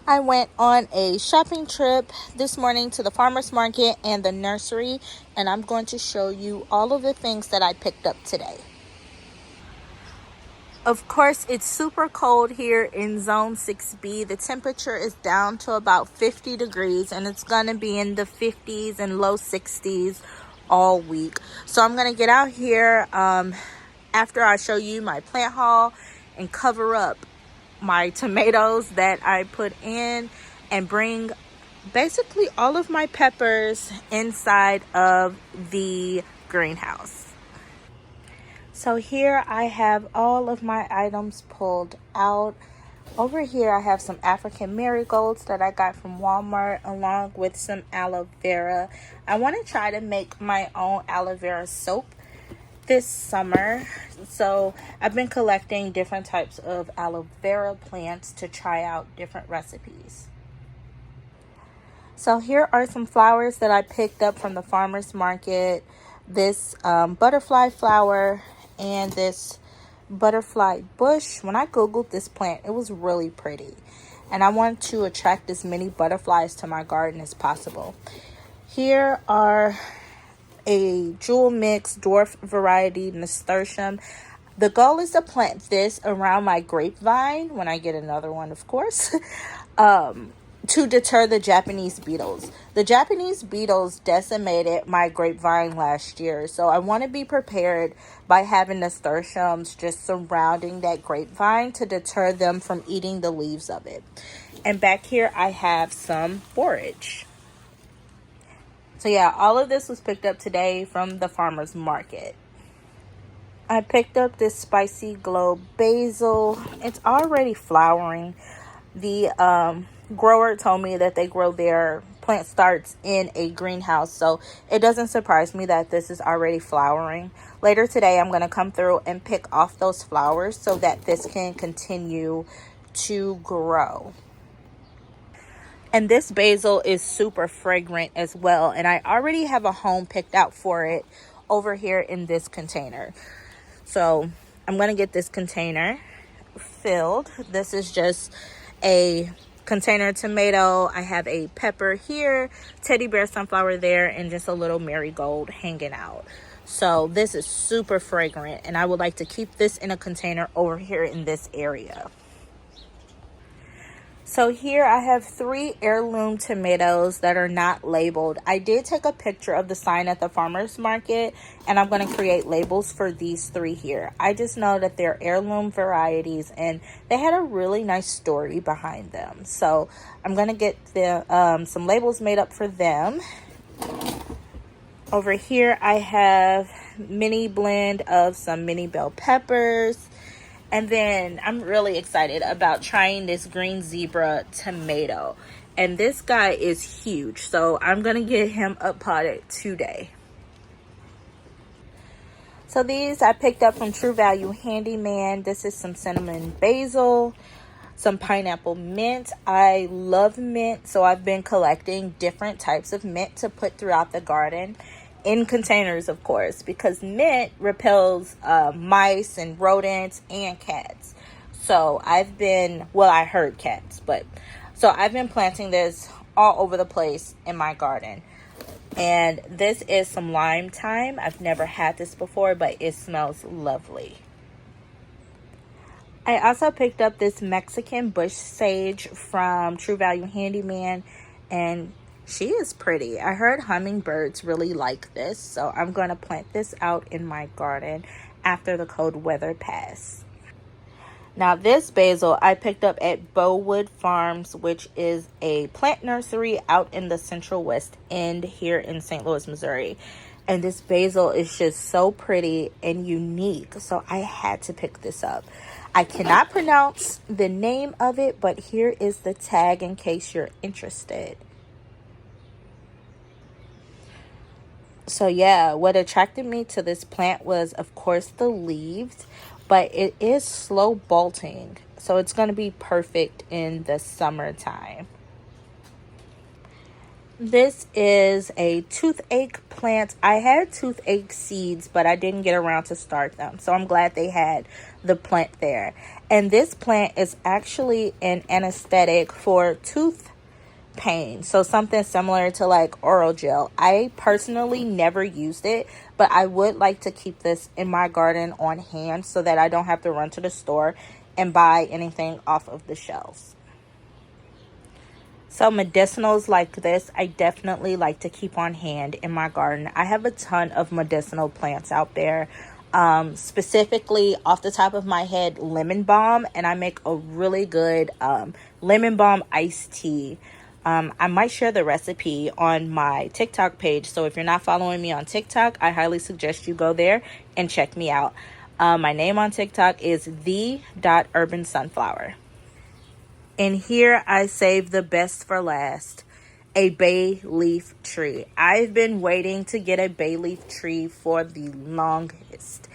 I went on a shopping trip this morning to the farmer's market and the nursery, and I'm going to show you all of the things that I picked up today. Of course, it's super cold here in Zone 6B. The temperature is down to about 50 degrees, and it's going to be in the 50s and low 60s all week. So I'm going to get out here after I show you my plant haul and cover up my tomatoes that I put in and bring basically all of my peppers inside of the greenhouse. So here I have all of my items pulled out. Over here I have some African marigolds that I got from Walmart along with some aloe vera. I want to try to make my own aloe vera soap this summer. So I've been collecting different types of aloe vera plants to try out different recipes. So here are some flowers that I picked up from the farmer's market. This butterfly flower and this butterfly bush. When I googled this plant, it was really pretty, and I want to attract as many butterflies to my garden as possible. Here are a jewel mix dwarf variety nasturtium. The goal is to plant this around my grapevine when I get another one, of course, to deter the Japanese beetles. The Japanese beetles decimated my grapevine last year, so I want to be prepared by having nasturtiums just surrounding that grapevine to deter them from eating the leaves of it. And back here I have some forage. So yeah, all of this was picked up today from the farmer's market. I picked up this spicy glow basil. It's already flowering. The grower told me that they grow their plant starts in a greenhouse, so it doesn't surprise me that this is already flowering. Later today, I'm going to come through and pick off those flowers so that this can continue to grow. And this basil is super fragrant as well. And I already have a home picked out for it over here in this container. So I'm going to get this container filled. This is just a container tomato. I have a pepper here, teddy bear sunflower there, and just a little marigold hanging out. So this is super fragrant, and I would like to keep this in a container over here in this area. So here I have 3 heirloom tomatoes that are not labeled. I did take a picture of the sign at the farmer's market, and I'm going to create labels for these 3 here. I just know that they're heirloom varieties, and they had a really nice story behind them. So I'm going to get some labels made up for them. Over here I have mini blend of some mini bell peppers. And then I'm really excited about trying this green zebra tomato. And this guy is huge, so I'm going to get him up potted today. So these I picked up from True Value Handyman. This is some cinnamon basil, some pineapple mint. I love mint, so I've been collecting different types of mint to put throughout the garden. In containers, of course, because mint repels mice and rodents and cats. So I heard cats, so I've been planting this all over the place in my garden. And this is some lime thyme. I've never had this before, but it smells lovely. I also picked up this Mexican bush sage from True Value Handyman, and she is pretty. I heard hummingbirds really like this, so I'm going to plant this out in my garden after the cold weather passes. Now this basil I picked up at Bowood Farms, which is a plant nursery out in the Central West End here in St. Louis, Missouri. And this basil is just so pretty and unique, so I had to pick this up. I cannot pronounce the name of it, but here is the tag in case you're interested. So yeah, what attracted me to this plant was, of course, the leaves, but it is slow bolting, so it's going to be perfect in the summertime. This is a toothache plant. I had toothache seeds, but I didn't get around to start them, so I'm glad they had the plant there. And this plant is actually an anesthetic for tooth pain. So something similar to like oral gel. I personally never used it, but I would like to keep this in my garden on hand so that I don't have to run to the store and buy anything off of the shelves. So medicinals like this, I definitely like to keep on hand in my garden. I have a ton of medicinal plants out there. Specifically, off the top of my head, lemon balm, and I make a really good lemon balm iced tea. I might share the recipe on my TikTok page. So if you're not following me on TikTok, I highly suggest you go there and check me out. My name on TikTok is the.urbansunflower. And here I saved the best for last, a bay leaf tree. I've been waiting to get a bay leaf tree for the longest.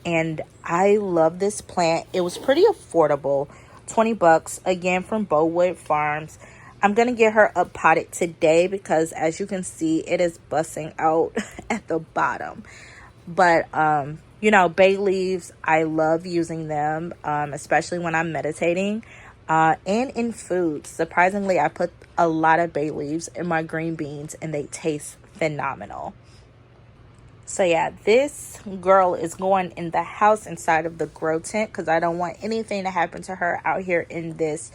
And I love this plant. It was pretty affordable, 20 bucks, again from Bowood Farms. I'm going to get her up potted today because as you can see, it is busting out at the bottom. But, you know, bay leaves, I love using them, especially when I'm meditating. And in food. Surprisingly, I put a lot of bay leaves in my green beans and they taste phenomenal. So yeah, this girl is going in the house inside of the grow tent because I don't want anything to happen to her out here in this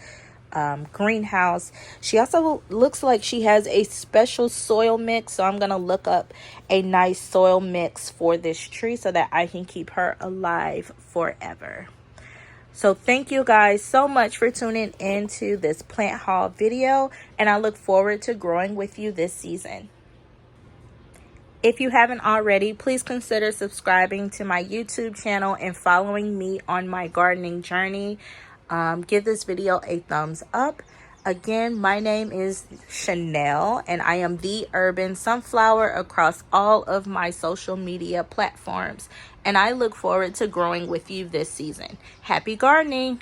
greenhouse. She also looks like she has a special soil mix, so I'm gonna look up a nice soil mix for this tree so that I can keep her alive forever. So thank you guys so much for tuning into this plant haul video, and I look forward to growing with you this season. If you haven't already, please consider subscribing to my YouTube channel and following me on my gardening journey. Give this video a thumbs up. Again, my name is Chanel, and I am the Urban Sunflower across all of my social media platforms. And I look forward to growing with you this season. Happy gardening!